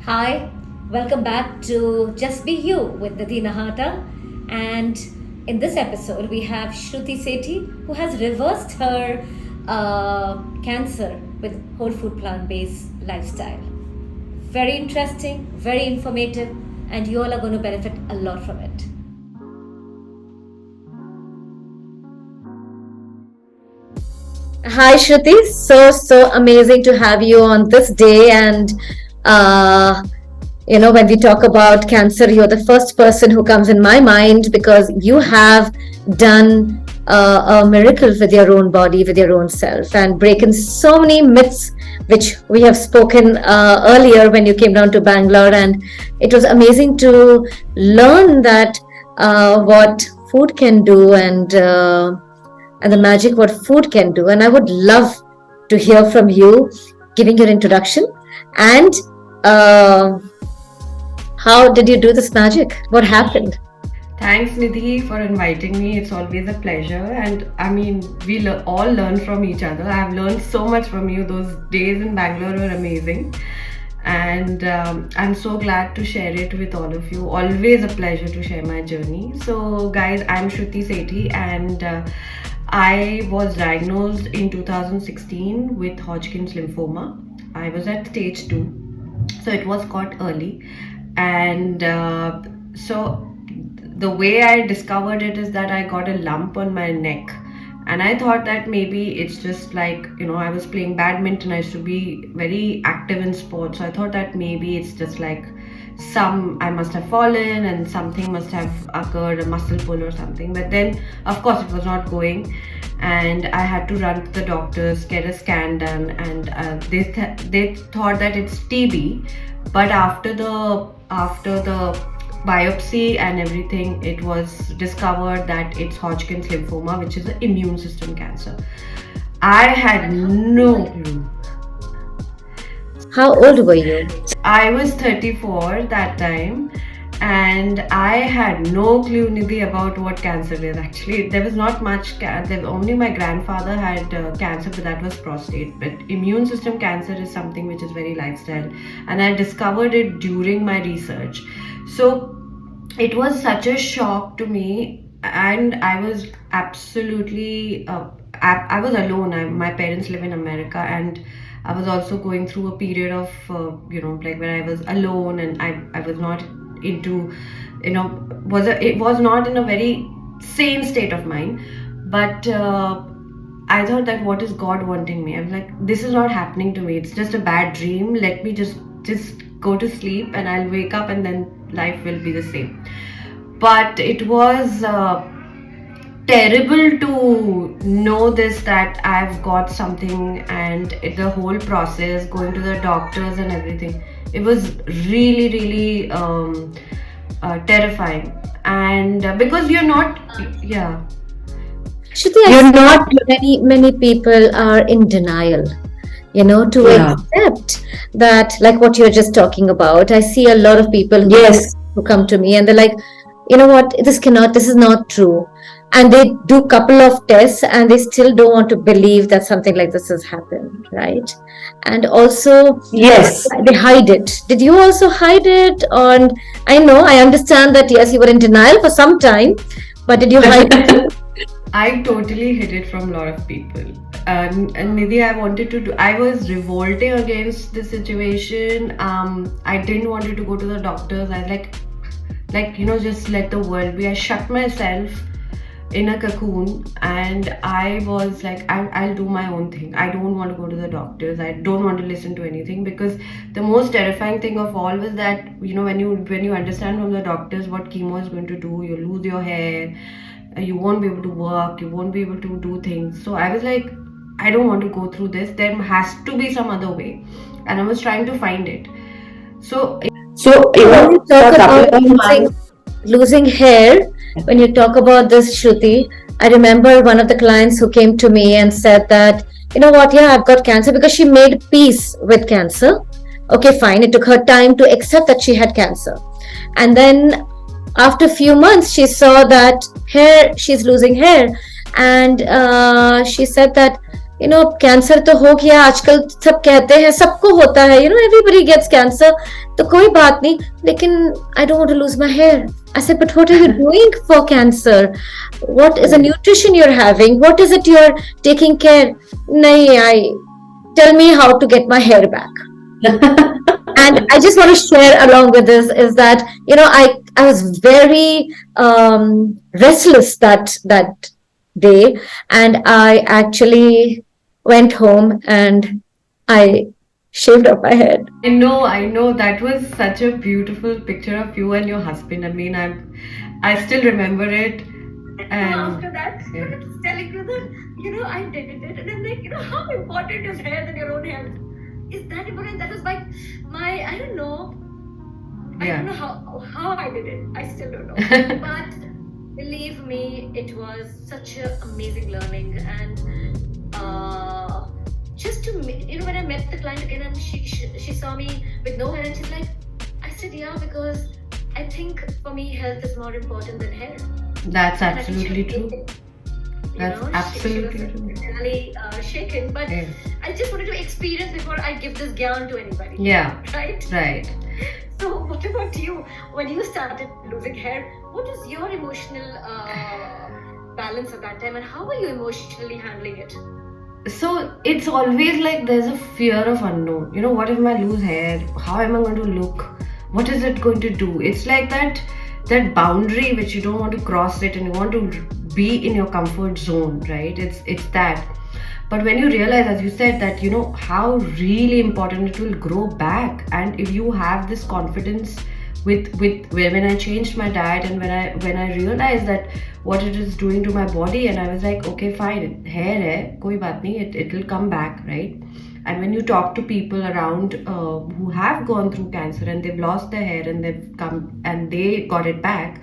Hi, welcome back to Just Be You with Nidhi Nahata. And in this episode, we have Shruti Sethi, who has reversed her cancer with whole food plant based lifestyle. Very interesting, very informative, and you all are going to benefit a lot from it. Hi Shruti, so amazing to have you on this day. And uh, when we talk about cancer, you're the first person who comes in my mind because you have done a miracle with your own body, with your own self, and broken so many myths which we have spoken earlier when you came down to Bangalore. And it was amazing to learn that what food can do, and the magic what food can do. And I would love to hear from you, giving your introduction and how did you do this magic? What happened? Thanks, Nidhi, for inviting me. It's always a pleasure. And I mean, we all learn from each other. I've learned so much from you. Those days in Bangalore were amazing. And I'm so glad to share it with all of you. Always a pleasure to share my journey. So, guys, I'm Shruti Sethi, and I was diagnosed in 2016 with Hodgkin's lymphoma. I was at stage 2, so it was caught early. And so the way I discovered it is that I got a lump on my neck, and I thought that maybe it's just like, I was playing badminton. I used to be very active in sports, so I thought that maybe it's just like I must have fallen and something must have occurred, a muscle pull or something. But then of course it was not going, and I had to run to the doctors, get a scan done, and they thought that it's TB. But after the biopsy and everything, it was discovered that it's Hodgkin's lymphoma, which is an immune system cancer. I had no clue. How old were you? I was 34 that time, and I had no clue, Nidhi, about what cancer is. Actually, there was not much cancer. Only my grandfather had cancer, but that was prostate. But immune system cancer is something which is very lifestyle, and I discovered it during my research. So it was such a shock to me, and I was absolutely I was alone. My parents live in America, and I was also going through a period of like where I was alone, and I was not into it was not in a very sane state of mind. But I thought that, what is God wanting me? I was like, this is not happening to me, it's just a bad dream. Let me just go to sleep, and I'll wake up, and then life will be the same. But it was terrible to know this, that I've got something, and the whole process, going to the doctors and everything, it was really terrifying. And because you're not, yeah. Shruti, you're not. Many people are in denial. To accept that, like what you're just talking about. I see a lot of people who come to me and they're like, what, this is not true. And they do a couple of tests and they still don't want to believe that something like this has happened, right? And also, Yes, they hide it. Did you also hide it? And I understand that, yes, you were in denial for some time, but did you hide it? I totally hid it from a lot of people. And Nidhi, I was revolting against the situation. I didn't want to go to the doctors. I was just let the world be. I shut myself in a cocoon, and I was like, I'll do my own thing. I don't want to go to the doctors. I don't want to listen to anything, because the most terrifying thing of all was that, when you understand from the doctors what chemo is going to do, you lose your hair, you won't be able to work, you won't be able to do things. So I was like, I don't want to go through this. There has to be some other way, and I was trying to find it. So when you talk about losing hair, when you talk about this, Shruti, I remember one of the clients who came to me and said that, I've got cancer, because she made peace with cancer. Okay, fine. It took her time to accept that she had cancer. And then after a few months, she saw that she's losing hair. And she said that, cancer तो हो गया, आजकल सब कहते हैं सबको होता है, एवरीबडी गेट्स कैंसर, तो कोई बात नहीं, लेकिन I don't want to lose my hair. I said, but what are you doing for cancer? What is the Right. nutrition you're having? What is it you're taking care? Nahi, tell me how to get my hair back. And I just want to share along with this is that I was very restless that day, and I actually went home and I shaved off my head. I know. That was such a beautiful picture of you and your husband. I mean, I still remember it. And after that, yeah. I'm just telling you that, I did it. And I'm like, how important is hair than your own health? Is that important? That was I don't know. I don't know how I did it. I still don't know. But believe me, it was such an amazing learning. And just to, when I met the client again and she saw me with no hair and she's like, I said, yeah, because I think for me, health is more important than hair. That's absolutely true. That's absolutely true. Really shaken, but yeah. I just wanted to experience before I give this gyan to anybody. Yeah. Right? Right. So, what about you? When you started losing hair, what is your emotional balance at that time, and how are you emotionally handling it? So it's always like there's a fear of unknown. What if I lose hair? How am I going to look? What is it going to do? It's like that boundary which you don't want to cross it, and you want to be in your comfort zone, right? It's that. But when you realize, as you said, that how really important it will grow back, and if you have this confidence with when I changed my diet, and when I realized that what it is doing to my body, and I was like, okay, fine, hair hai, koi baat nahi, it will come back, right? And when you talk to people around who have gone through cancer and they've lost their hair and they've come and they got it back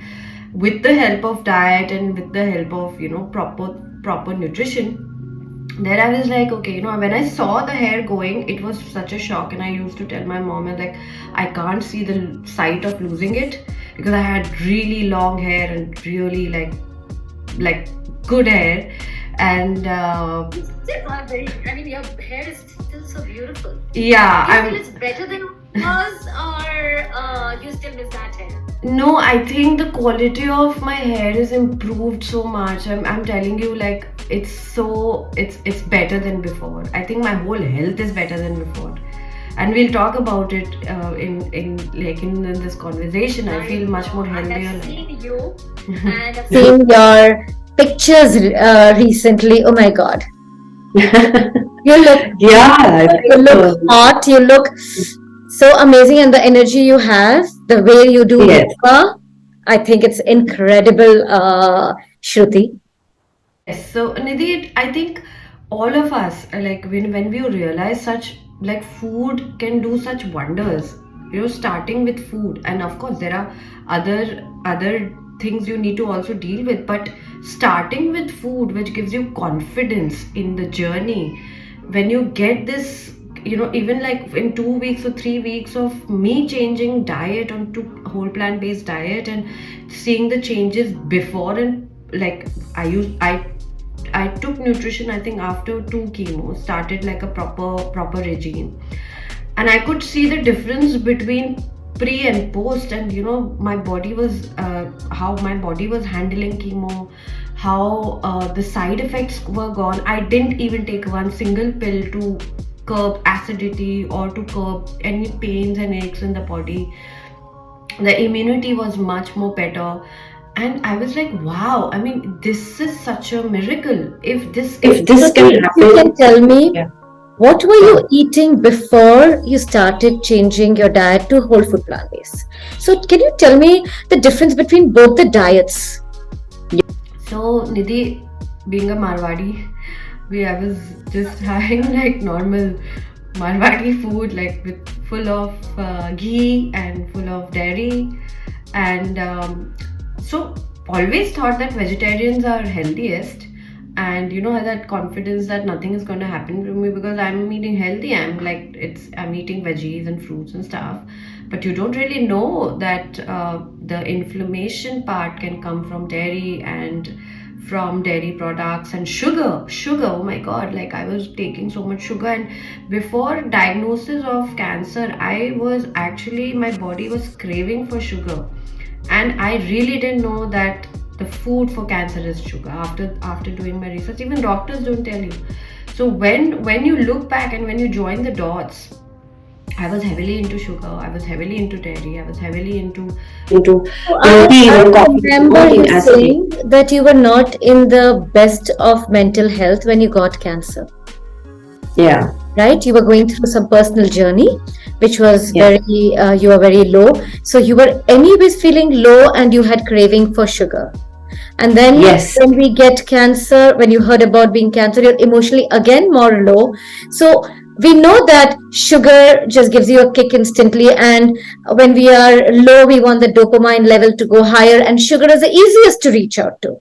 with the help of diet and with the help of proper nutrition, then I was like, okay, when I saw the hair going, it was such a shock. And I used to tell my mom, and like, I can't see the sight of losing it, because I had really long hair and really like good hair. And you still are very, I mean, your hair is still so beautiful. Yeah. Do you feel it's better than it was, or you still miss that hair? No, I think the quality of my hair is improved so much. I'm telling you, like, it's better than before. I think my whole health is better than before, and we'll talk about it in this conversation. I feel much more healthier. I've seen you, and I've Seen your pictures recently. Oh my God. You look Yeah, you look hot, you look so amazing, and the energy you have, the way you do yes. yoga, I think it's incredible, Shruti. Yes, so Nidhi, I think all of us, like when we realize such, like, food can do such wonders, starting with food, and of course there are other things you need to also deal with, but starting with food, which gives you confidence in the journey, when you get this, even like in 2 weeks or 3 weeks of me changing diet onto whole plant-based diet and seeing the changes before, and like I took nutrition, I think after 2 chemo, started like a proper regime, and I could see the difference between pre and post, and my body was how my body was handling chemo, how the side effects were gone. I didn't even take one single pill to curb acidity or to curb any pains and aches in the body. The immunity was much more better, and I was like, wow, I mean, this is such a miracle. If this If this can You happen, can tell me, yeah. what were you eating before you started changing your diet to whole food plant based? So, can you tell me the difference between both the diets? So, Nidhi, being a Marwadi, I was just having like normal Marwadi food, like with full of ghee and full of dairy, and so always thought that vegetarians are healthiest, and had that confidence that nothing is going to happen to me because I'm eating healthy. I'm eating veggies and fruits and stuff, but you don't really know that the inflammation part can come from dairy and from dairy products and sugar. Oh my god, like I was taking so much sugar. And before diagnosis of cancer, I was actually, my body was craving for sugar, and I really didn't know that the food for cancer is sugar. After doing my research, even doctors don't tell you. So when you look back and when you join the dots, I was heavily into sugar, I was heavily into dairy, I was heavily into So tea I and coffee, remember all you in acid. saying that you were not in the best of mental health when you got cancer, Yeah, right? You were going through some personal journey, which was yeah, very, you were very low. So you were anyways feeling low and you had craving for sugar. And then yes, when we get cancer, when you heard about being cancer, you're emotionally again more low. So we know that sugar just gives you a kick instantly. And when we are low, we want the dopamine level to go higher. And sugar is the easiest to reach out to,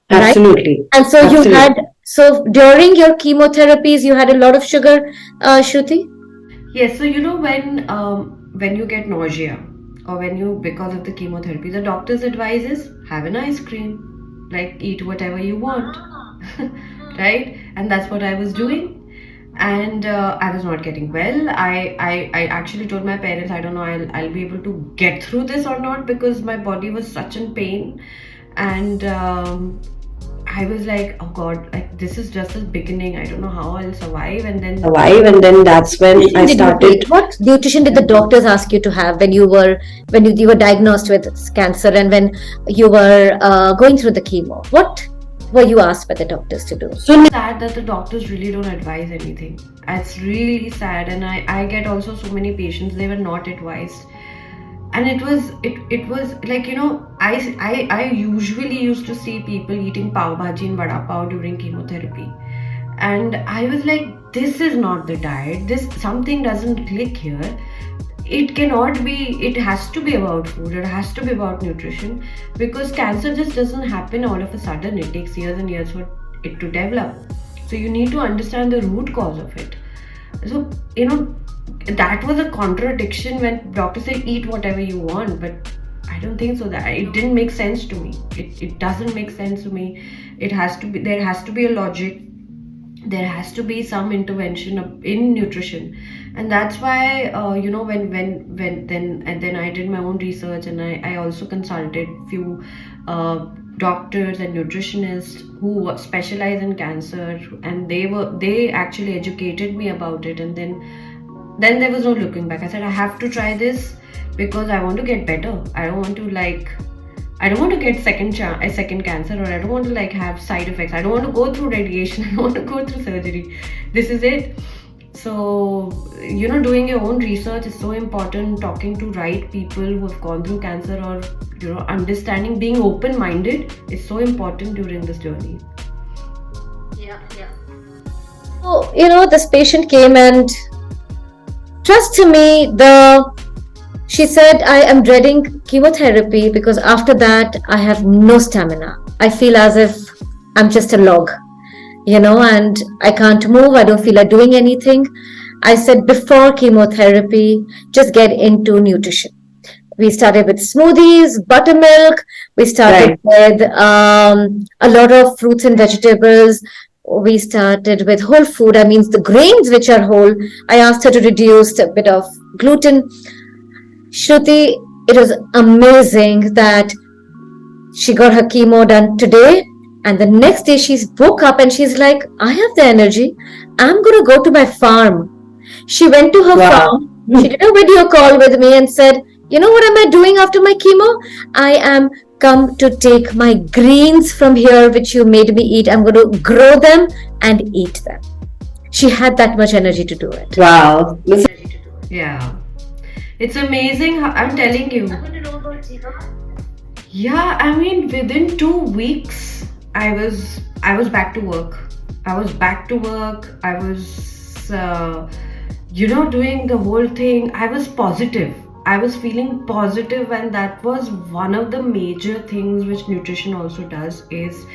right? absolutely, And so you absolutely. had, so during your chemotherapies, you had a lot of sugar, Shruti? Yes, so you know when you get nausea, or when you, because of the chemotherapy, the doctor's advice is have an ice cream, like eat whatever you want, right? And that's what I was doing. And I was not getting well. I actually told my parents, I don't know, I'll be able to get through this or not, because my body was such in pain. And I was like, oh God, like this is just the beginning. I don't know how I'll survive. And then survive, and then that's when Nutrition I did you take? started. What nutrition did the doctors ask you to have when you were, you were diagnosed with cancer, and when you were going through the chemo? What were you asked by the doctors to do? So sad that the doctors really don't advise anything. It's really sad, and I get also so many patients, they were not advised. And it was like, you know, I usually used to see people eating pav bhaji and vada pav during chemotherapy, and I was like, this is not the diet, this, something doesn't click here. It cannot be, it has to be about food, it has to be about nutrition, because cancer just doesn't happen all of a sudden. It takes years and years for it to develop. So you need to understand the root cause of it. So, you know, that was a contradiction when doctors say eat whatever you want, but I don't think so. That it didn't make sense to me. It doesn't make sense to me. It has to be, there has to be a logic, there has to be some intervention in nutrition. And that's why, you know, when then, and then I did my own research, and I also consulted few doctors and nutritionists who specialize in cancer, and they actually educated me about it. And then there was no looking back. I said I have to try this, because I want to get better. I don't want to like, I don't want to get a second cancer, or I don't want to like have side effects. I don't want to go through radiation. I don't want to go through surgery. This is it. So, you know, doing your own research is so important. Talking to right people who have gone through cancer, or, you know, understanding, being open minded is so important during this journey. So, this patient came and trust me, she said, I am dreading chemotherapy because after that I have no stamina. I feel as if I'm just a log, and I can't move. I don't feel like doing anything. I said, before chemotherapy, just get into nutrition. We started with smoothies, buttermilk. We started with a lot of fruits and vegetables. We started with whole food. I mean, the grains which are whole. I asked her to reduce a bit of gluten. Shruti, it was amazing that she got her chemo done today. And the next day she woke up and she's like, I have the energy. I'm going to go to my farm. She went to her farm. She did a video call with me and said, you know what am I doing after my chemo? I am come to take my greens from here, which you made me eat. I'm going to grow them and eat them. She had that much energy to do it. Wow. Yeah. It's amazing how, I'm telling you. Yeah, I mean, within 2 weeks, I was back to work. I was back to work. I was, doing the whole thing. I was positive. I was feeling positive, and that was one of the major things which nutrition also does, is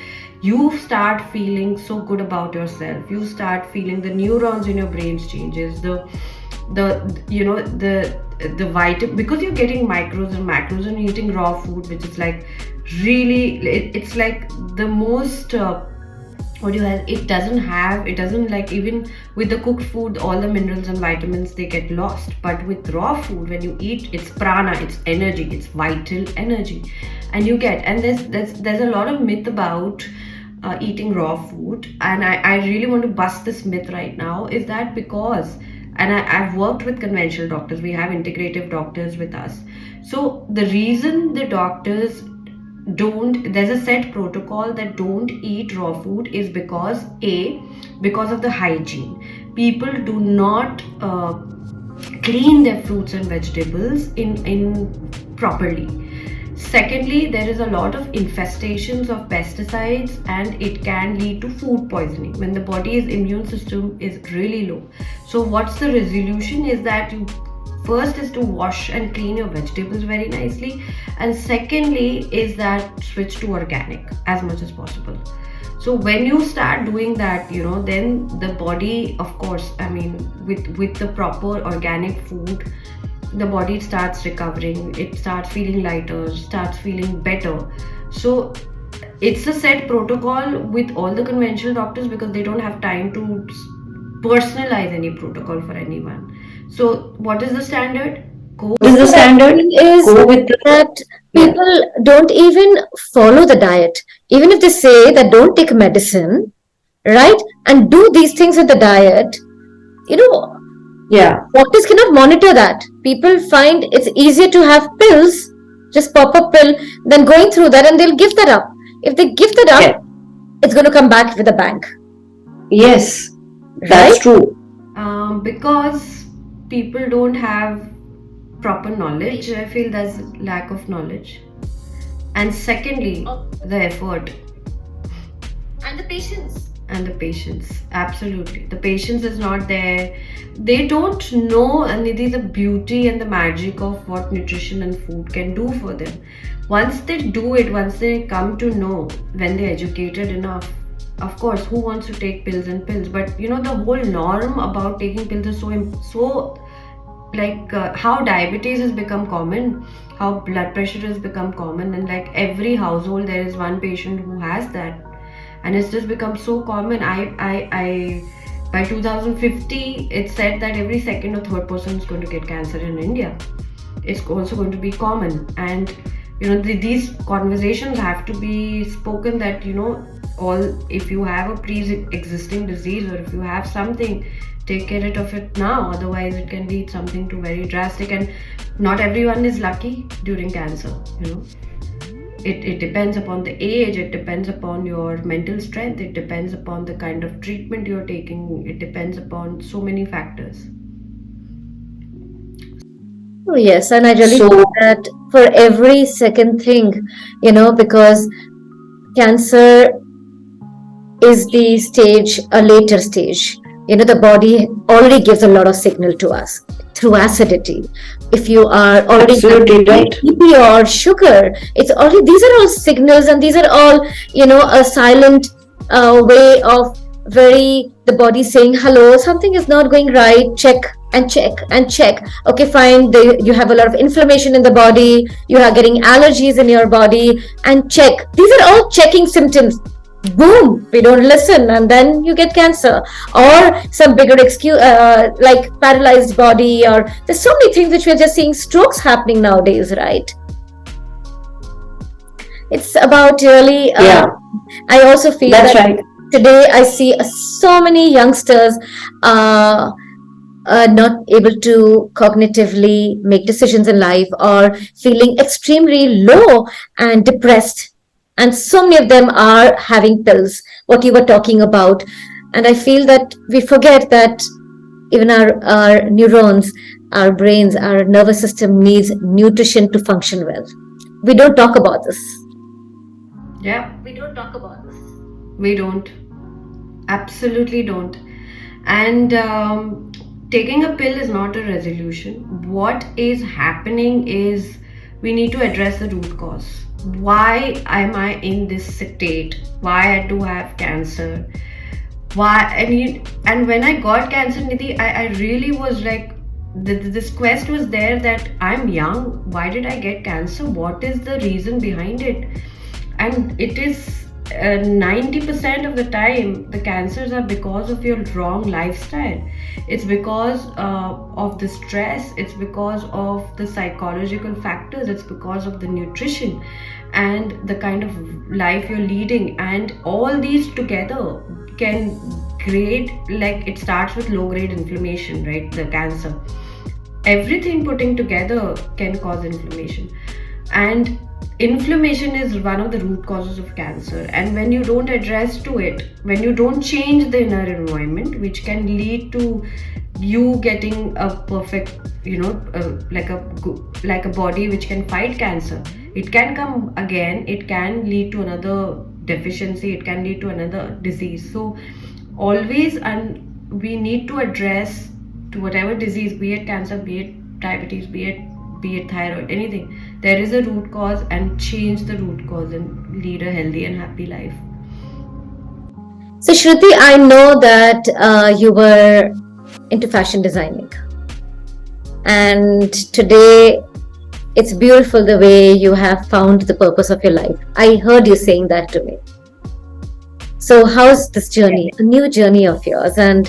you start feeling so good about yourself. You start feeling the neurons in your brains changes. The the vitamin, because you're getting micros and macros and you're eating raw food, which is like really, it's like the most what do you have, it doesn't like, even with the cooked food, all the minerals and vitamins, they get lost. But with raw food, when you eat, it's prana, it's energy, it's vital energy, and you get, and there's a lot of myth about eating raw food, and I really want to bust this myth right now. Is that because, and I've worked with conventional doctors, we have integrative doctors with us. So the reason the doctors don't, there's a set protocol that don't eat raw food is because because of the hygiene. People do not clean their fruits and vegetables in properly. Secondly, there is a lot of infestations of pesticides, and it can lead to food poisoning when the body's immune system is really low. So what's the resolution is that you first is to wash and clean your vegetables very nicely, and secondly is that switch to organic as much as possible. So when you start doing that, then the body, of course, I mean, with the proper organic food, the body starts recovering, it starts feeling lighter, starts feeling better. So it's a set protocol with all the conventional doctors because they don't have time to personalize any protocol for anyone. So what is the standard? Go What is the standard? Is go with the, that yeah, people don't even follow the diet. Even if they say that don't take medicine, right? And do these things with the diet, yeah, doctors cannot monitor that. People find it's easier to have pills, just pop a pill, than going through that, and they'll give that up. If they give that up, yeah, it's going to come back with a bang. yes, Right? that's true. Because people don't have proper knowledge, I feel there's lack of knowledge. And secondly, the effort And the patience. and the patience. Absolutely. The patience is not there. They don't know, Nidhi, the beauty and the magic of what nutrition and food can do for them. Once they do it, once they come to know, when they're educated enough, of course, who wants to take pills and pills? But the whole norm about taking pills is so like how diabetes has become common, how blood pressure has become common, and like every household there is one patient who has that, and it's just become so common. I by 2050 it's said that every second or third person is going to get cancer in India. It's also going to be common, and these conversations have to be spoken, that all, if you have a pre-existing disease or if you have something, take care of it now, otherwise it can lead something to very drastic. And not everyone is lucky during cancer. It depends upon the age, it depends upon your mental strength, it depends upon the kind of treatment you're taking, it depends upon so many factors. Oh, yes, and I really So, feel that for every second thing, because cancer is the stage, a later stage. The body already gives a lot of signal to us through acidity. If you are already absolutely right. BP or sugar, it's already, these are all signals, and these are all, a silent way of the body saying, hello, something is not going right, check and check and check. Okay, fine, you have a lot of inflammation in the body, you are getting allergies in your body, and check. These are all checking symptoms. Boom, we don't listen, and then you get cancer or some bigger excuse, like paralyzed body, or there's so many things which we're just seeing, strokes happening nowadays, right? It's about really, Yeah, I also feel that's that right. today I see so many youngsters not able to cognitively make decisions in life, or feeling extremely low and depressed. And so many of them are having pills, what you were talking about. And I feel that we forget that even our neurons, our brains, our nervous system needs nutrition to function well. We don't talk about this. Yeah, we don't talk about this. We don't. Absolutely don't. And taking a pill is not a resolution. What is happening is we need to address the root cause. Why am I in this state? Why I do have cancer? Why? And when I got cancer, Nidhi, I really was like, this quest was there that I'm young. Why did I get cancer? What is the reason behind it? And it is 90% of the time the cancers are because of your wrong lifestyle. It's because of the stress, it's because of the psychological factors, it's because of the nutrition and the kind of life you're leading, and all these together can create, like, it starts with low grade inflammation, right? The cancer, everything putting together can cause inflammation, and inflammation is one of the root causes of cancer. And when you don't address to it, when you don't change the inner environment, which can lead to you getting a perfect, like a body which can fight cancer, it can come again, it can lead to another deficiency, it can lead to another disease. So always, and we need to address to whatever disease, be it cancer, be it diabetes, be it thyroid, anything, there is a root cause, and change the root cause and lead a healthy and happy life. So, Shruti, I know that you were into fashion designing, and today it's beautiful the way you have found the purpose of your life. I heard you saying that to me. So, how's this journey, a new journey of yours, and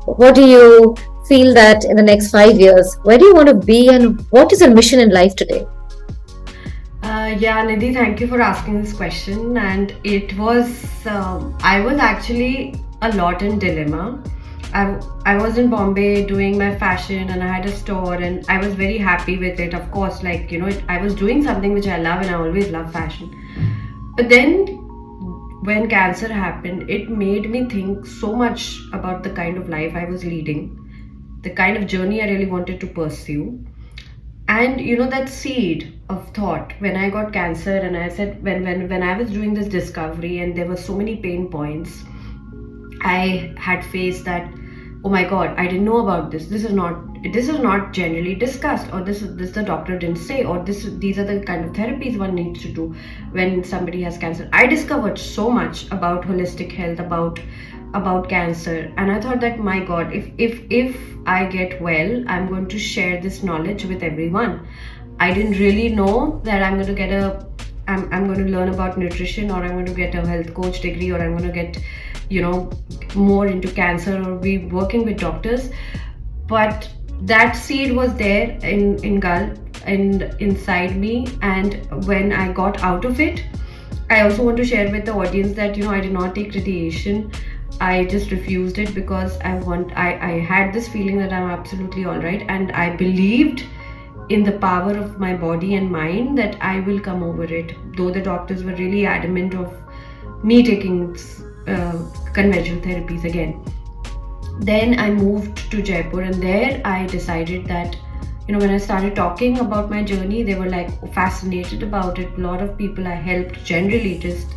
what do you feel that in the next 5 years, where do you want to be, and what is your mission in life today? Yeah, Nidhi, thank you for asking this question. And it was, I was actually a lot in dilemma. I was in Bombay doing my fashion, and I had a store, and I was very happy with it. Of course, like, I was doing something which I love, and I always love fashion. But then when cancer happened, it made me think so much about the kind of life I was leading, the kind of journey I really wanted to pursue. And that seed of thought, when I got cancer, and I said, when I was doing this discovery and there were so many pain points, I had faced that, oh my god, I didn't know about this. This is not generally discussed, or this the doctor didn't say, or these are the kind of therapies one needs to do when somebody has cancer. I discovered so much about holistic health, about cancer, and I thought that, my god, if I get well, I'm going to share this knowledge with everyone. I didn't really know that I'm going to get I'm going to learn about nutrition, or I'm going to get a health coach degree, or I'm going to get more into cancer, or be working with doctors. But that seed was there in Gulf and inside me, and when I got out of it, I also want to share with the audience that I did not take radiation. I just refused it because I had this feeling that I'm absolutely all right, and I believed in the power of my body and mind that I will come over it, though the doctors were really adamant of me taking conventional therapies again. Then I moved to Jaipur, and there I decided that, when I started talking about my journey, they were like fascinated about it. A lot of people I helped generally just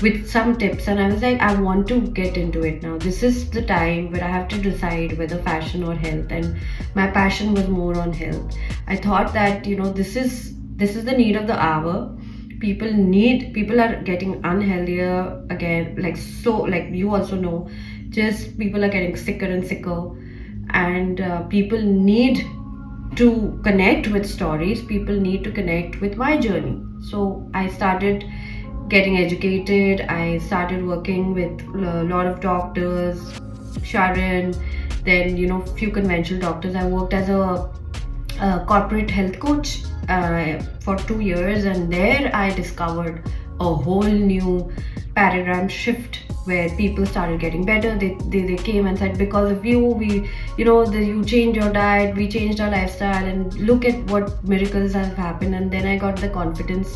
with some tips, and I was like, I want to get into it now. This is the time where I have to decide whether fashion or health, and my passion was more on health. I thought that this is the need of the hour. People are getting unhealthier again, like, so, like, you also know, just people are getting sicker and sicker, and people need to connect with stories, people need to connect with my journey. So I started getting educated, I started working with a lot of doctors, Sharon, then few conventional doctors. I worked as a corporate health coach for 2 years, and there I discovered a whole new paradigm shift where people started getting better. They came and said, because of you, you changed your diet, we changed our lifestyle, and look at what miracles have happened. And then I got the confidence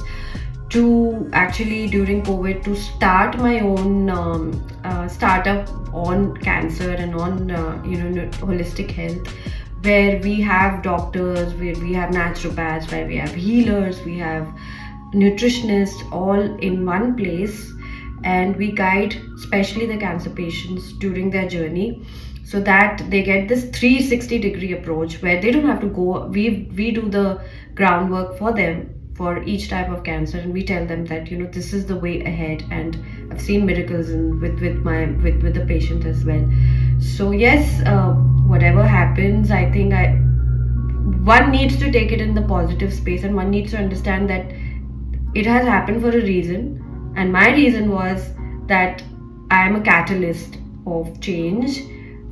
to actually, during COVID, to start my own startup on cancer and on holistic health, where we have doctors, where we have naturopaths, where we have healers, we have nutritionists, all in one place, and we guide especially the cancer patients during their journey, so that they get this 360-degree approach where they don't have to go. We do the groundwork for them for each type of cancer, and we tell them that this is the way ahead. And I've seen miracles with the patient as well. So yes, whatever happens, I think one needs to take it in the positive space, and one needs to understand that it has happened for a reason. And my reason was that I am a catalyst of change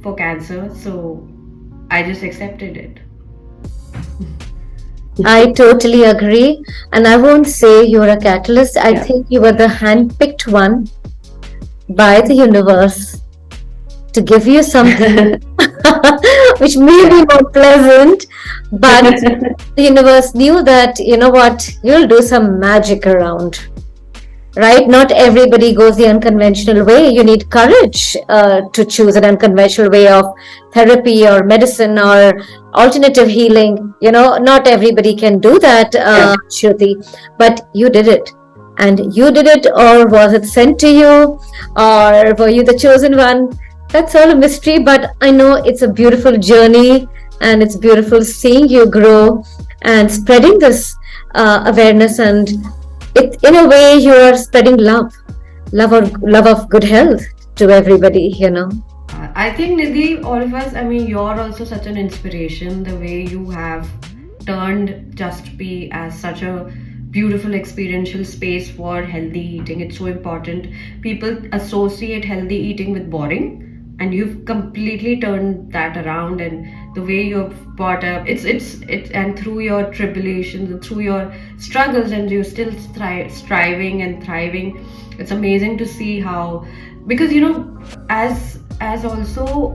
for cancer, so I just accepted it. I totally agree. And I won't say you're a catalyst. I Yeah. think you were the handpicked one by the universe to give you something which may be more pleasant, but the universe knew that, you know what, you'll do some magic around. Right? Not everybody goes the unconventional way. You need courage to choose an unconventional way of therapy or medicine or alternative healing. You know, not everybody can do that, Shruti, but you did it. And you did it, or was it sent to you, or were you the chosen one? That's all a mystery, but I know it's a beautiful journey, and it's beautiful seeing you grow and spreading this awareness, and it, in a way, you are spreading love of good health to everybody, you know. I think, Nidhi, all of us, I mean, you're also such an inspiration. The way you have turned Justbe as such a beautiful experiential space for healthy eating. It's so important. People associate healthy eating with boring, and you've completely turned that around. And the way you've brought up, it's and through your tribulations and through your struggles, and you're still striving and thriving. It's amazing to see how, because as also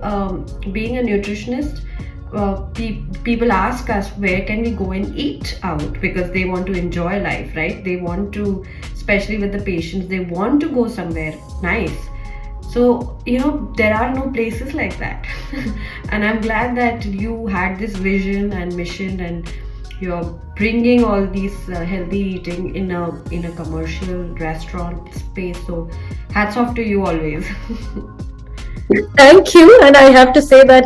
being a nutritionist, people ask us where can we go and eat out, because they want to enjoy life, right? They want to, especially with the patients, they want to go somewhere nice. So there are no places like that. And I'm glad that you had this vision and mission, and you're bringing all these healthy eating in a commercial restaurant space. So hats off to you always. Thank you. And I have to say that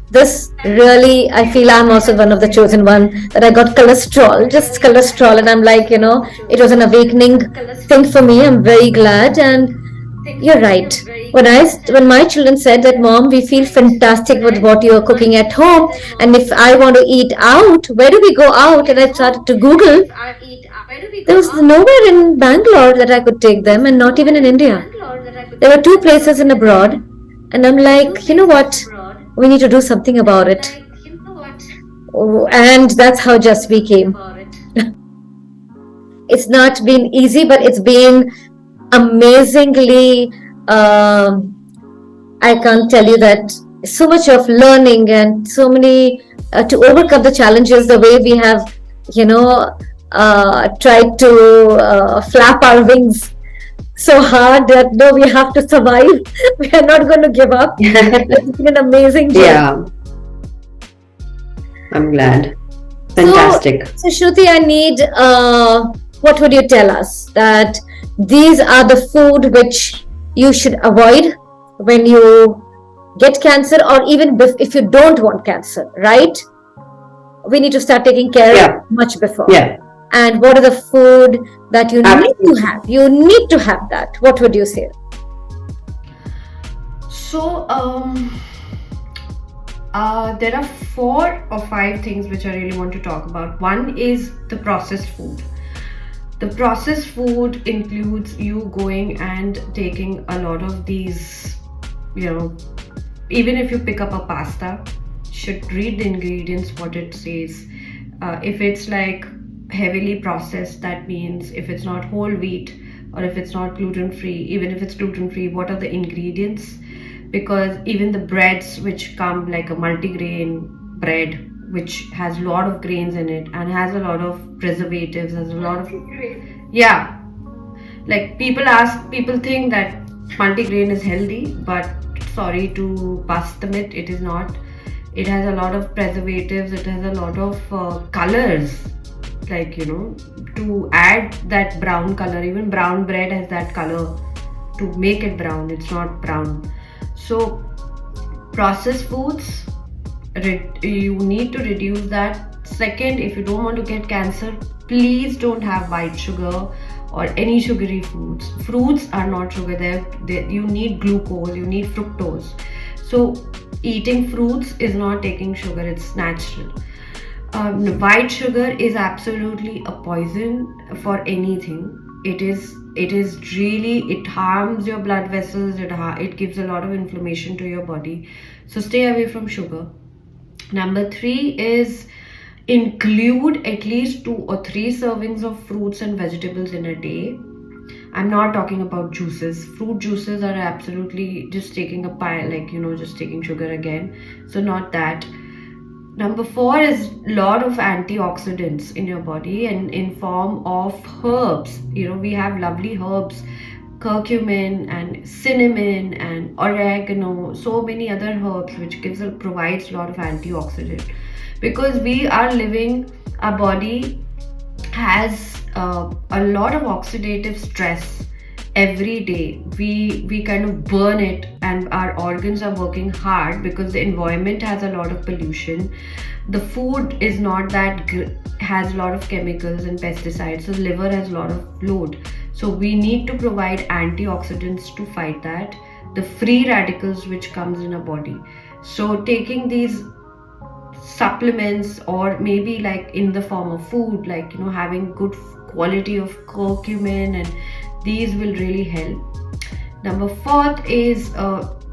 this really, I feel I'm also one of the chosen one, that I got cholesterol, just cholesterol. And I'm like, it was an awakening thing for me. I'm very glad. And you're right. When my children said that, Mom, we feel fantastic with what you're cooking at home, and if I want to eat out, where do we go out? And I started to Google. There was nowhere in Bangalore that I could take them, and not even in India. There were two places in abroad, and I'm like, you know what? We need to do something about it. And that's how Just became. It's not been easy, but it's been amazingly, I can't tell you that, so much of learning and so many to overcome the challenges, the way we have tried to flap our wings so hard that no, we have to survive. We are not going to give up. It's been an amazing journey. Yeah, I'm glad. Fantastic. So Shruti, I need, what would you tell us, that these are the food which you should avoid when you get cancer, or even if you don't want cancer, right? We need to start taking care much before. Yeah. And what are the food that you need to have? You need to have that. What would you say? So, there are 4 or 5 things which I really want to talk about. One is the processed food. The processed food includes you going and taking a lot of these, even if you pick up a pasta, should read the ingredients, what it says. If it's like heavily processed, that means if it's not whole wheat, or if it's not gluten-free, even if it's gluten-free, what are the ingredients? Because even the breads which come, like a multigrain bread, which has a lot of grains in it and has a lot of preservatives, has a lot of, like people think that multigrain is healthy, but sorry to bust the myth, it is not. It has a lot of preservatives, it has a lot of colors, like to add that brown color. Even brown bread has that color to make it brown. It's not brown. So processed foods, you need to reduce that. Second, if you don't want to get cancer, please don't have white sugar or any sugary foods. Fruits are not sugar. You need glucose, you need fructose. So eating fruits is not taking sugar, it's natural. White sugar is absolutely a poison for anything. It is really, it harms your blood vessels, it gives a lot of inflammation to your body. So stay away from sugar. Number 3 is include at least 2 or 3 servings of fruits and vegetables in a day. I'm not talking about juices. Fruit juices are absolutely just taking a pile, like, just taking sugar again. So, not that. Number 4 is lot of antioxidants in your body and in form of herbs. We have lovely herbs, curcumin and cinnamon and oregano, so many other herbs which provides a lot of antioxidant. Because we are living, our body has a lot of oxidative stress every day. We kind of burn it, and our organs are working hard because the environment has a lot of pollution. The food is not that has a lot of chemicals and pesticides, so the liver has a lot of load. So we need to provide antioxidants to fight that, the free radicals which comes in our body. So taking these supplements, or maybe like in the form of food, like having good quality of curcumin, and these will really help. Number 4 is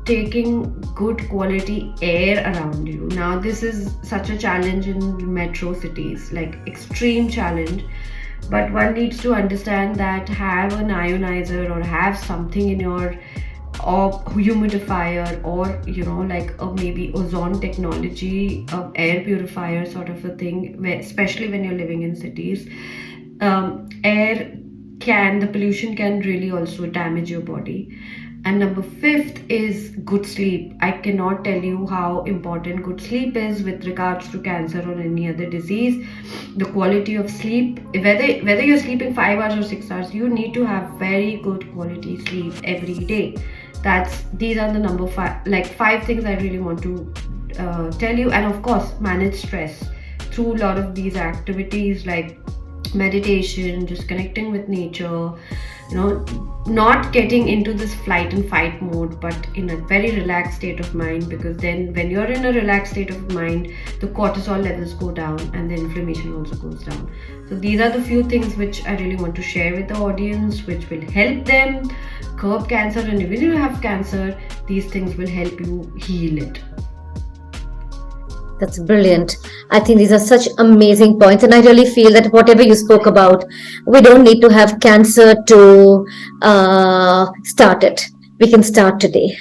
taking good quality air around you. Now this is such a challenge in metro cities, like extreme challenge, but one needs to understand that have an ionizer or have something in your, or humidifier, or like a maybe ozone technology, air purifier sort of a thing, where especially when you're living in cities, air can the pollution can really also damage your body. And number 5th is good sleep. I cannot tell you how important good sleep is with regards to cancer or any other disease. The quality of sleep, whether you're sleeping 5 hours or 6 hours, you need to have very good quality sleep every day. These are the number 5, like 5 things I really want to tell you. And of course, manage stress through a lot of these activities, like meditation, just connecting with nature, not getting into this flight and fight mode, but in a very relaxed state of mind. Because then when you're in a relaxed state of mind, the cortisol levels go down and the inflammation also goes down. So these are the few things which I really want to share with the audience, which will help them curb cancer. And even if you have cancer, these things will help you heal it. That's brilliant. I think these are such amazing points. And I really feel that whatever you spoke about, we don't need to have cancer to start it. We can start today.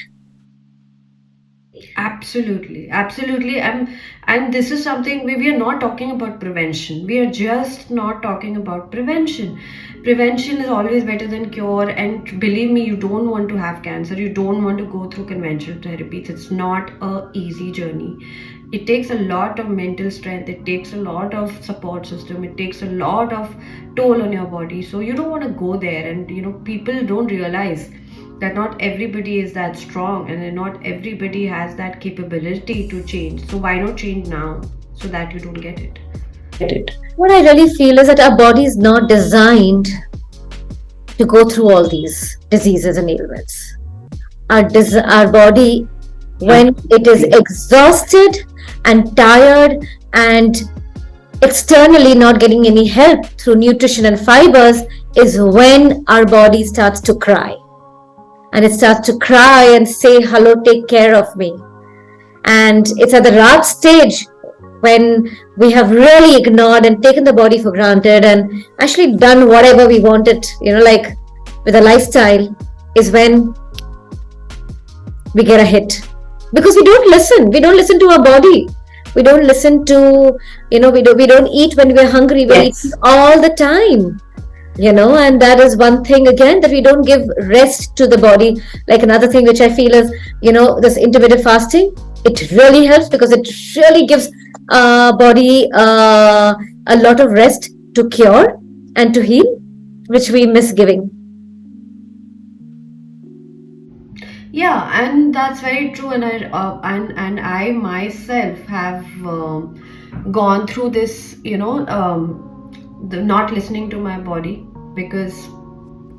Absolutely. And this is something we are not talking about prevention. We are just not talking about prevention. Prevention is always better than cure. And believe me, you don't want to have cancer. You don't want to go through conventional therapies. It's not a easy journey. It takes a lot of mental strength. It takes a lot of support system. It takes a lot of toll on your body. So you don't want to go there. And people don't realize that not everybody is that strong, and not everybody has that capability to change. So why not change now, so that you don't get it? What I really feel is that our body is not designed to go through all these diseases and ailments. Our body, when it is exhausted and tired and externally not getting any help through nutrition and fibers, is when our body starts to cry. And it starts to cry and say, hello, take care of me. And it's at the last stage when we have really ignored and taken the body for granted and actually done whatever we wanted, like with a lifestyle, is when we get a hit. Because we don't listen to our body. We don't listen to, we don't eat when we're hungry. We eat all the time. And that is one thing again, that we don't give rest to the body. Like another thing which I feel is, this intermittent fasting, it really helps because it really gives body a lot of rest to cure and to heal, which we miss giving. Yeah, and that's very true. And I myself have gone through this, the not listening to my body, because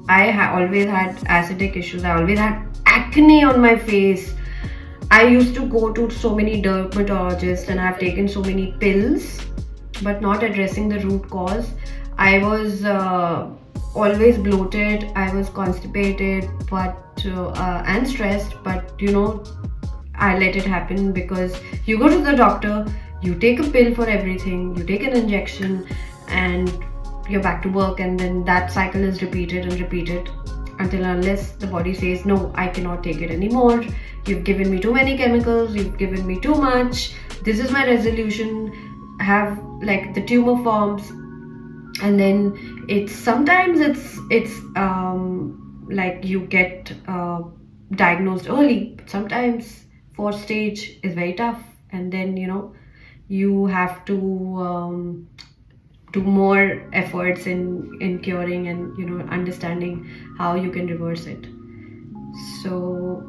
I always had acidic issues. I always had acne on my face. I used to go to so many dermatologists and I've taken so many pills, but not addressing the root cause. I was always bloated, I was constipated, and stressed, but I let it happen because you go to the doctor, you take a pill for everything, you take an injection, and you're back to work, and then that cycle is repeated and repeated until unless the body says, no, I cannot take it anymore. You've given me too many chemicals, you've given me too much. This is my resolution. Have like the tumor forms, and then it's like you get diagnosed early, but sometimes fourth stage is very tough, and then you have to do more efforts in curing and understanding how you can reverse it. So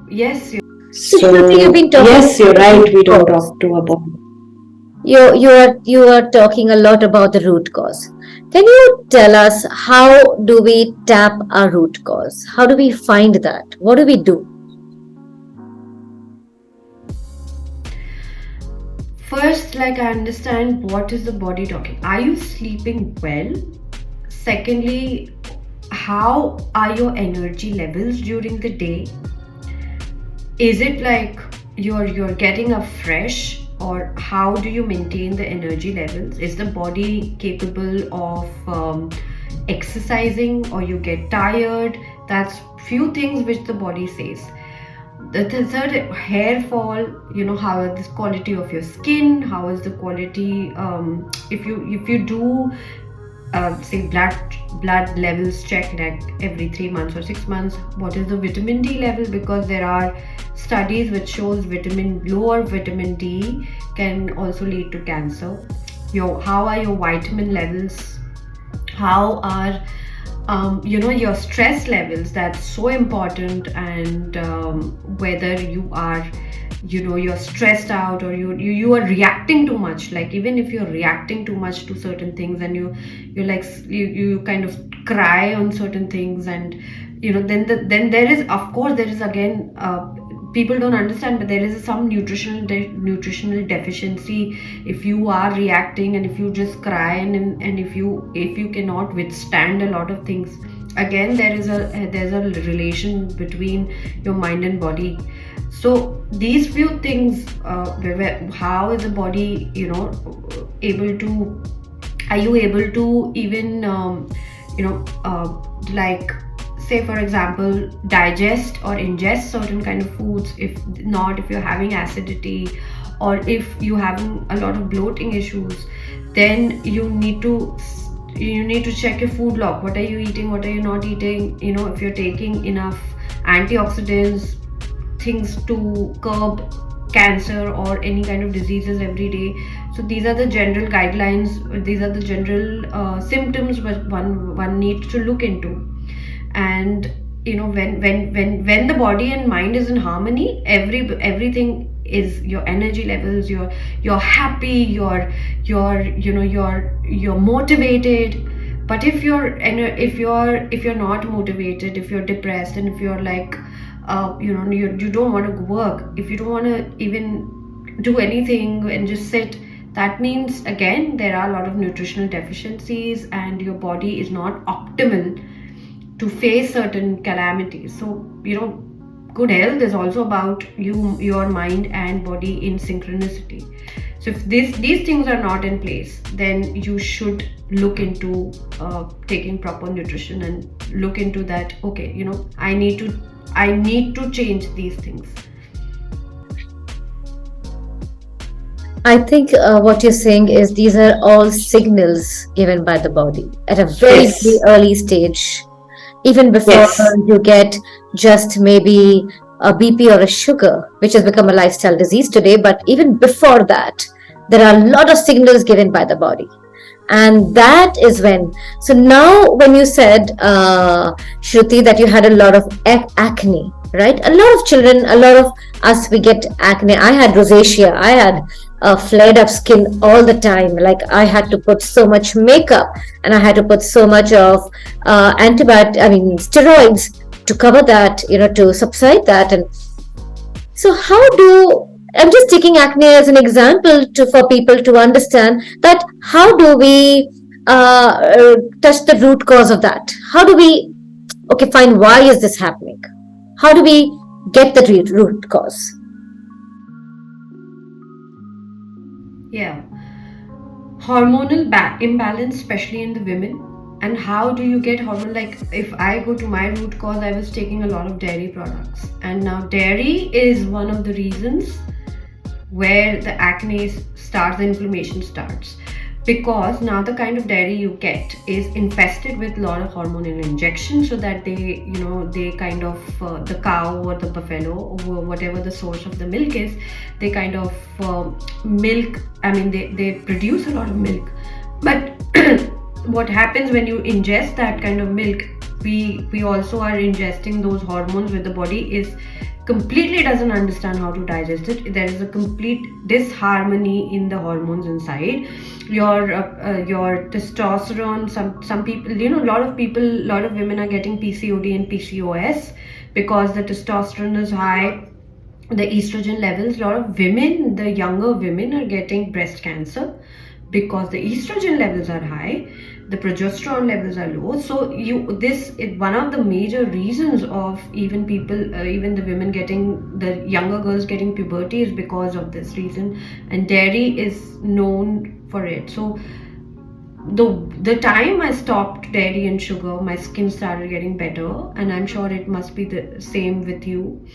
yes, So Shruti, you've been talking. Yes, you're right. We don't talk to about. You are talking a lot about the root cause. Can you tell us how do we tap our root cause? How do we find that? What do we do? first, like, I understand what is the body talking. Are you sleeping well? Secondly, how are your energy levels during the day? Is it like you're getting up fresh, or how do you maintain the energy levels? Is the body capable of exercising, or you get tired? That's few things which the body says. The third, hair fall, how is this quality of your skin, how is the quality, if you do say blood levels check like every 3 months or 6 months, what is the vitamin D level, because there are studies which shows lower vitamin D can also lead to cancer. How are your vitamin levels, how are your stress levels, that's so important, and whether you are you're stressed out, or you are reacting too much. Like, even if you're reacting too much to certain things, and you kind of cry on certain things, and then there is, of course, there is again, people don't understand, but there is some nutritional deficiency if you are reacting, and if you just cry, and if you cannot withstand a lot of things. Again, there's a relation between your mind and body. So these few things, how is the body able to, are you able to even like, say for example, digest or ingest certain kind of foods? If not, if you're having acidity, or if you're having a lot of bloating issues, then you need to check your food log. What are you eating, what are you not eating? If you're taking enough antioxidants, things to curb cancer or any kind of diseases every day. So these are the general guidelines, these are the general symptoms that one needs to look into. And when the body and mind is in harmony, everything is, your energy levels, you're happy, you're motivated. But if you're not motivated, if you're depressed, and if you're like you don't want to work, if you don't want to even do anything and just sit, that means again there are a lot of nutritional deficiencies, and your body is not optimal to face certain calamities. So good health is also about your mind and body in synchronicity. So if these things are not in place, then you should look into taking proper nutrition, and look into that, okay, I need to change these things. I think what you're saying is these are all signals given by the body at a very, very Yes. early stage, even before Yes. you get just maybe a BP or a sugar, which has become a lifestyle disease today. But even before that, there are a lot of signals given by the body. And that is when. So now, when you said, Shruti, that you had a lot of acne, right? A lot of children, a lot of us, we get acne. I had rosacea. I had flared up skin all the time. Like, I had to put so much makeup, and I had to put so much of steroids to cover that, to subside that. And So how do, I'm just taking acne as an example to for people to understand that how do we touch the root cause of that? How do we, okay, fine, why is this happening? How do we get the root cause? Yeah. Hormonal imbalance, especially in the women. And how do you get hormone? Like, if I go to my root cause, I was taking a lot of dairy products, and now dairy is one of the reasons where the acne starts, the inflammation starts, because now the kind of dairy you get is infested with a lot of hormonal injections, so that they kind of the cow or the buffalo or whatever the source of the milk is, they kind of milk, I mean they produce a lot of milk, but what happens when you ingest that kind of milk, we also are ingesting those hormones where the body is completely doesn't understand how to digest it. There is a complete disharmony in the hormones inside your testosterone. Some people, a lot of people, a lot of women are getting PCOD and PCOS because the testosterone is high, the estrogen levels. A lot of women, the younger women, are getting breast cancer because the estrogen levels are high, the progesterone levels are low. So this is one of the major reasons of even people, even the women getting, the younger girls getting puberty, is because of this reason, and dairy is known for it. So the time I stopped dairy and sugar, my skin started getting better, and I'm sure it must be the same with you.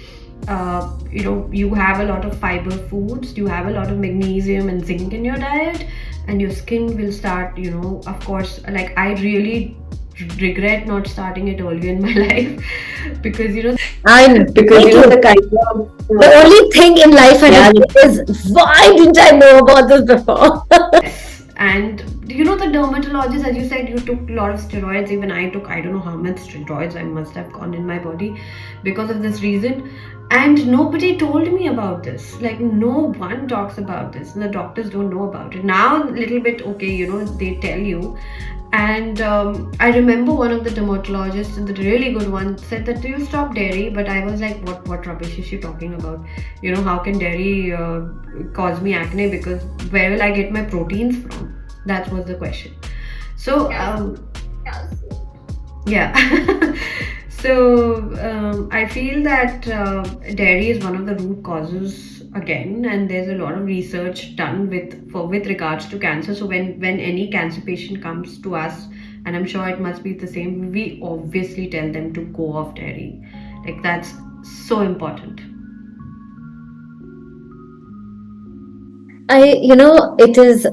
You have a lot of fiber foods, you have a lot of magnesium and zinc in your diet, and your skin will start, of course, like I really regret not starting it earlier in my life, because I'm Because thank you. the kind of The only thing in life I yeah, have is why didn't I know about this before? yes. And the dermatologist, as you said, you took a lot of steroids. Even I took, I don't know how much steroids I must have gone in my body because of this reason. And nobody told me about this. Like, no one talks about this. And the doctors don't know about it. Now, a little bit, okay, they tell you. And I remember one of the dermatologists, the really good one, said that you stop dairy. But I was like, what rubbish is she talking about? How can dairy cause me acne? Because where will I get my proteins from? That was the question. So yeah. So I feel that dairy is one of the root causes again, and there's a lot of research done with regards to cancer. So when any cancer patient comes to us, and I'm sure it must be the same, we obviously tell them to go off dairy. Like, that's so important. It is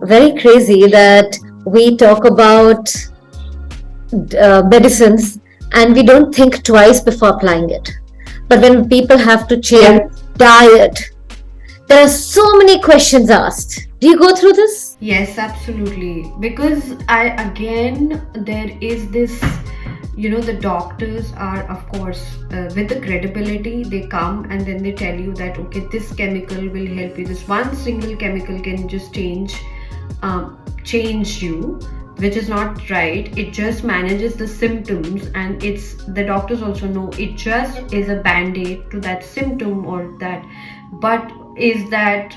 very crazy that we talk about medicines and we don't think twice before applying it. But when people have to change diet, there are so many questions asked. Do you go through this? Yes, absolutely. Because there is this, the doctors are, of course, with the credibility, they come and then they tell you that, okay, this chemical will help you. This one single chemical can just change you, which is not right. It just manages the symptoms, and the doctors also know it just is a band-aid to that symptom or that. But is that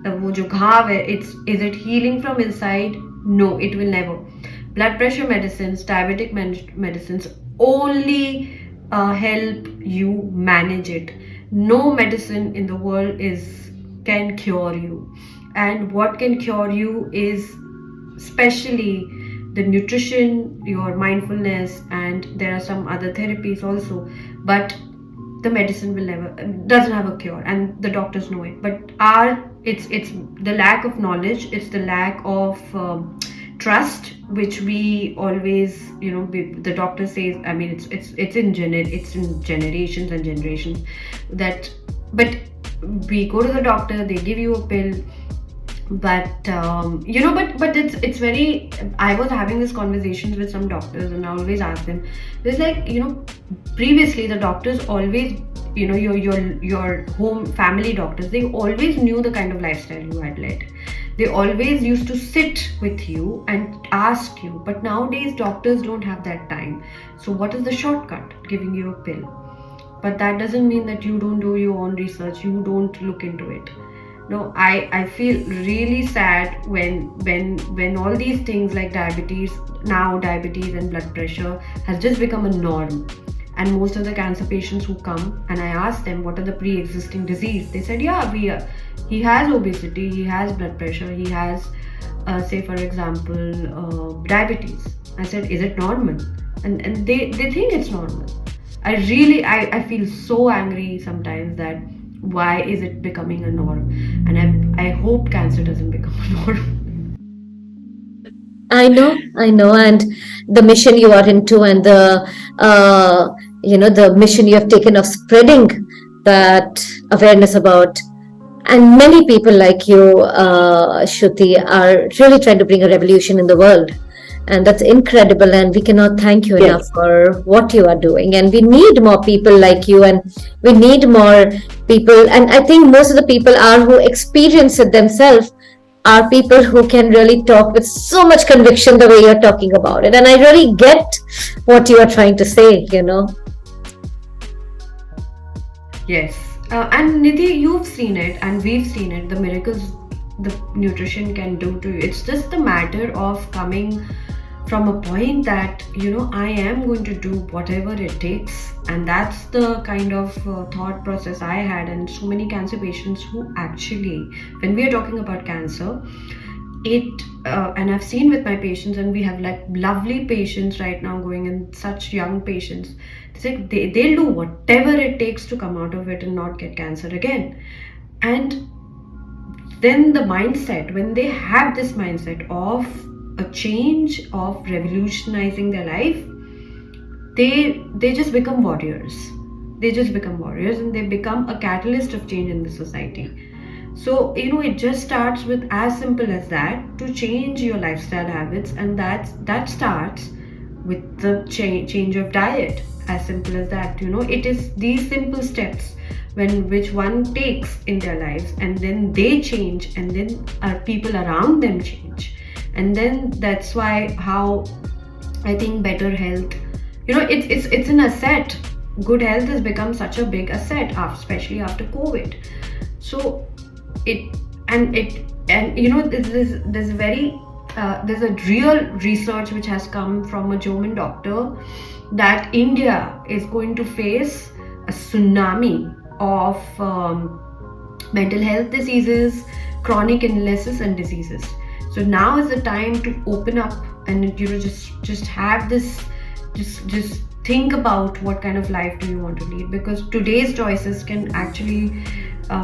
वो जो घाव है, is it healing from inside? No, it will never. Blood pressure medicines, diabetic medicines only help you manage it. No medicine in the world can cure you, and what can cure you is especially the nutrition, your mindfulness, and there are some other therapies also. But the medicine will never doesn't have a cure, and the doctors know it. But it's the lack of knowledge, it's the lack of trust, which we always, the doctor says, I mean, it's in generations and generations that. But we go to the doctor, they give you a pill, but but it's very. I was having these conversations with some doctors, and I always ask them, it's like, previously the doctors always, your home family doctors, they always knew the kind of lifestyle you had led. They always used to sit with you and ask you. But nowadays doctors don't have that time. So what is the shortcut? Giving you a pill. but that doesn't mean that you don't do your own research, you don't look into it. No, I feel really sad when all these things like diabetes, now diabetes and blood pressure has just become a norm. And most of the cancer patients who come, and I ask them what are the pre-existing disease, they said, yeah, he has obesity, he has blood pressure, he has say for example diabetes. I said, is it normal? And they think it's normal. I feel so angry sometimes that why is it becoming a norm? And I hope cancer doesn't become a norm. I know, and the mission you are into, and uh, the mission you have taken of spreading that awareness about, and many people like you, Shruti, are really trying to bring a revolution in the world, and that's incredible. And we cannot thank you enough Yes. for what you are doing. And we need more people like you, and we need more people. And I think most of the people are who experience it themselves are people who can really talk with so much conviction the way you're talking about it. And I really get what you are trying to say. Yes. And Nidhi, you've seen it, and we've seen it, the miracles the nutrition can do to you. It's just a matter of coming from a point that, I am going to do whatever it takes. And that's the kind of thought process I had, and so many cancer patients who actually, when we are talking about cancer, and I've seen with my patients, and we have like lovely patients right now going in, such young patients. They'll do whatever it takes to come out of it and not get cancer again. And then the mindset, when they have this mindset of a change, of revolutionizing their life, they just become warriors. They just become warriors, and they become a catalyst of change in the society. So, it just starts with as simple as that, to change your lifestyle habits, and that starts with the change of diet. As simple as that. It is these simple steps which one takes in their lives, and then they change, and then our people around them change. And then that's why how I think better health, it's an asset. Good health has become such a big asset, especially after COVID. So it and it and there's very there's a real research which has come from a German doctor that India is going to face a tsunami of mental health diseases, chronic illnesses, and diseases. So now is the time to open up, and just have this, just think about what kind of life do you want to lead, because today's choices can actually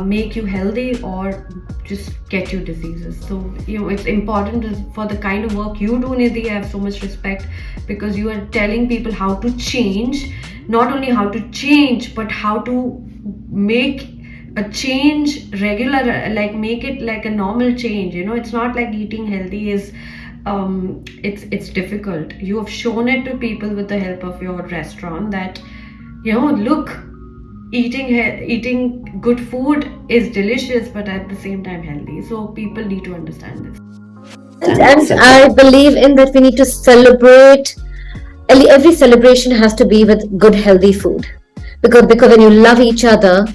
make you healthy or just get you diseases. So it's important for the kind of work you do, Nidhi. I have so much respect, because you are telling people how to change, not only how to change, but how to make a change regular, like make it like a normal change. It's not like eating healthy is it's difficult. You have shown it to people with the help of your restaurant that, look, eating good food is delicious, but at the same time healthy. So people need to understand this. And I believe in that we need to celebrate. Every celebration has to be with good, healthy food, because when you love each other,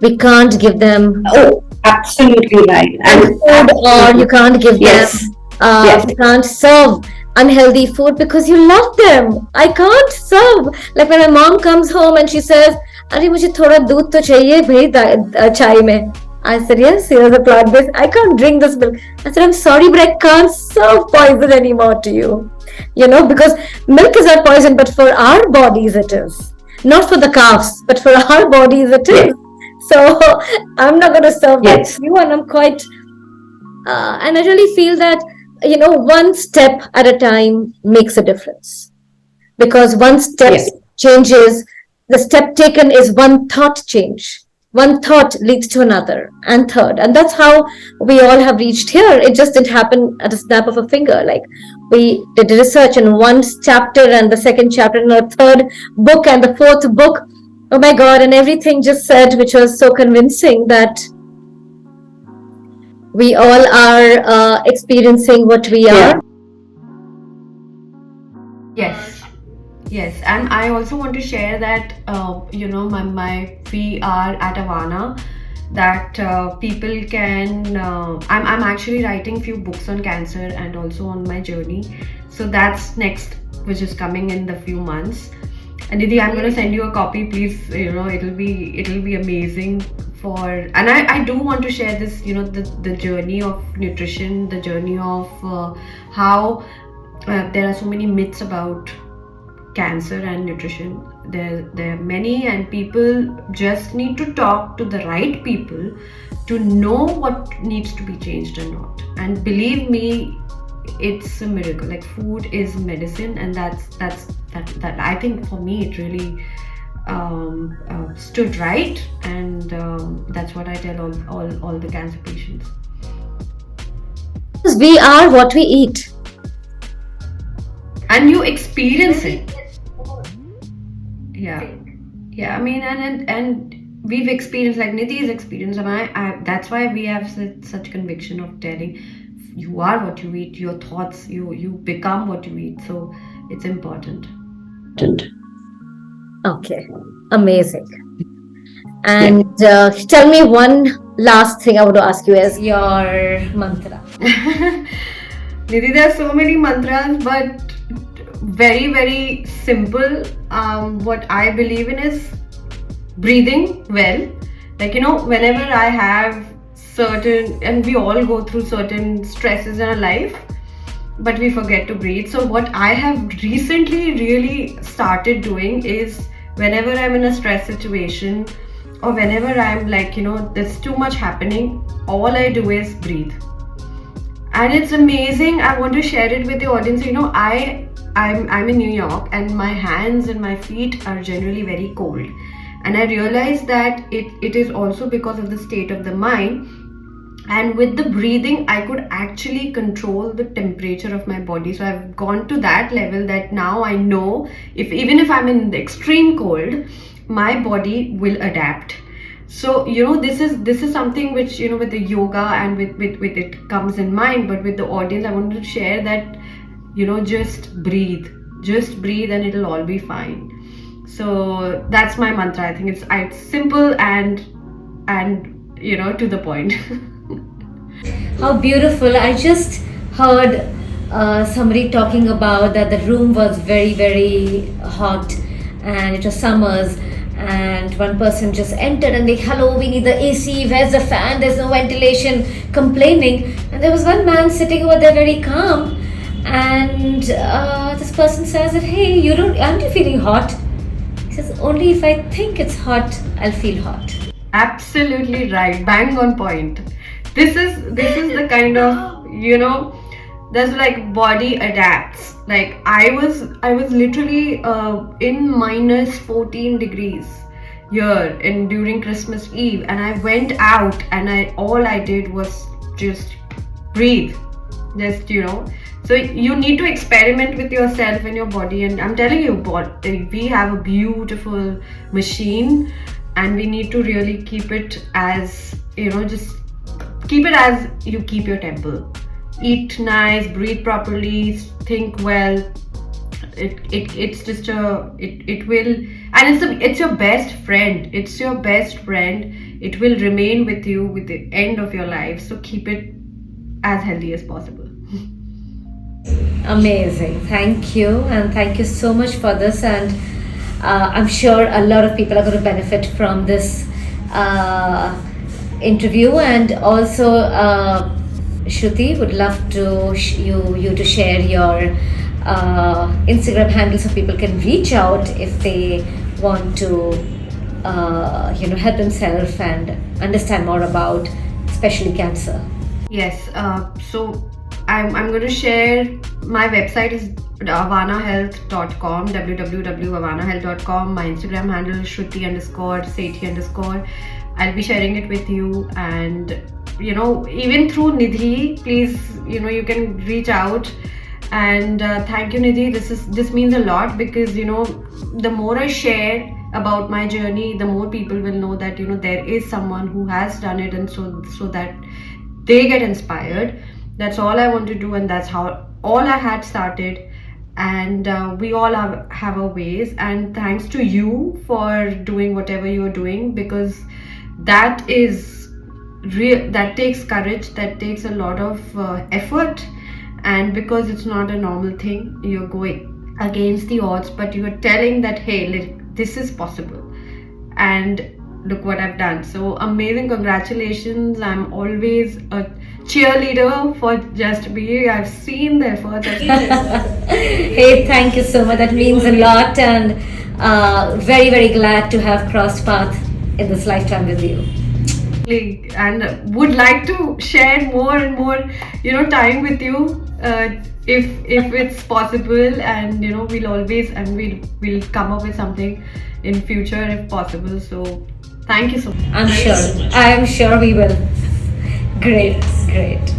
we can't give them Oh, absolutely right. junk And food, or you absolutely. can't give them Yes. Yes. you can't serve unhealthy food because you love them. I can't serve, like when my mom comes home and she says, अरे मुझे थोड़ा दूध तो चाहिए भाई चाय में. I said, yes, here's a plant based. I can't drink this milk. I said, I'm sorry, but I can't serve poison anymore to you. Because milk is not poison, but for our bodies it is. Not for the calves, but for our bodies it is. Yes. So I'm not going to serve that Yes. to you, and I'm quite and I really feel that, one step at a time makes a difference, because one step Yes. changes, the step taken is one thought change. One thought leads to another and third. And that's how we all have reached here. It just didn't happen at a snap of a finger. Like, we did research in one chapter, and the second chapter, and the third book, and the fourth book. Oh my God. And everything just said, which was so convincing, that we all are experiencing what we Yeah. are. Yes. Yes, and I also want to share that my we are at Avana that people can. I'm actually writing few books on cancer and also on my journey, so that's next, which is coming in the few months. And Nidhi, I'm gonna send you a copy, please. It'll be amazing for. And I do want to share this. The journey of nutrition, the journey of how there are so many myths about cancer and nutrition. There are many, and people just need to talk to the right people to know what needs to be changed or not. And believe me, it's a miracle. Like, food is medicine, and that I think for me it really stood right, and that's what I tell all the cancer patients. Because we are what we eat. And you experience it. Yeah. Yeah, I mean, and we've experienced, like Nidhi's experience, and that's why we have such conviction of telling you are what you eat, your thoughts, you become what you eat. So it's important. Okay, amazing. And tell me one last thing I want to ask you is your mantra. Nidhi, there are so many mantras, but very, very simple. What I believe in is breathing well. Like, whenever I have certain, and we all go through certain stresses in our life, but we forget to breathe. So what I have recently really started doing is, whenever I'm in a stress situation, or whenever I'm like, there's too much happening, all I do is breathe. And it's amazing. I want to share it with the audience. I'm in New York, and my hands and my feet are generally very cold. And I realized that it is also because of the state of the mind. And with the breathing, I could actually control the temperature of my body. So I've gone to that level that now I know, even if I'm in the extreme cold, my body will adapt. So this is something which, with the yoga and with it comes in mind. But with the audience, I wanted to share that, just breathe, and it'll all be fine. So that's my mantra. I think it's simple and to the point. How beautiful. I just heard somebody talking about that the room was very, very hot and it was summers. And one person just entered and they, hello, we need the AC, where's the fan? There's no ventilation, complaining. And there was one man sitting over there very calm. And this person says that, hey, aren't you feeling hot? He says, only if I think it's hot, I'll feel hot. Absolutely right. Bang on point. This is the kind of, that's like body adapts. Like, I was literally in minus 14 degrees here during Christmas Eve, and I went out and all I did was just breathe. Just, so you need to experiment with yourself and your body. And I'm telling you, we have a beautiful machine, and we need to really keep it as, just keep it as you keep your temple. Eat nice, breathe properly, think well. It's just it will, and it's your best friend. It's your best friend. It will remain with you with the end of your life. So keep it as healthy as possible. Amazing. Thank you. And thank you so much for this. And I'm sure a lot of people are going to benefit from this interview. And also, Shruti, would love to you to share your Instagram handle so people can reach out if they want to help themselves and understand more about especially cancer. Yes. So I'm going to share. My website is avanahealth.com, www.avanahealth.com. My Instagram handle is Shruti_Sethi_. I'll be sharing it with you, and even through Nidhi, please, you can reach out. And thank you, Nidhi. This means a lot, because the more I share about my journey, the more people will know that there is someone who has done it, and so that they get inspired. That's all I want to do, and that's how all I had started. and we all have our ways, and thanks to you for doing whatever you're doing, because that is that takes courage, that takes a lot of effort, and because it's not a normal thing, you're going against the odds, but you're telling that, hey, this is possible, and look what I've done. So amazing, congratulations. I'm always a cheerleader for Justbe. I've seen the effort. Hey, thank you so much. That means a lot, and very, very glad to have crossed path in this lifetime with you. And would like to share more and more, time with you, if it's possible, and we'll always, and we'll come up with something in future if possible. So thank you so much. I'm sure we will. Great, great.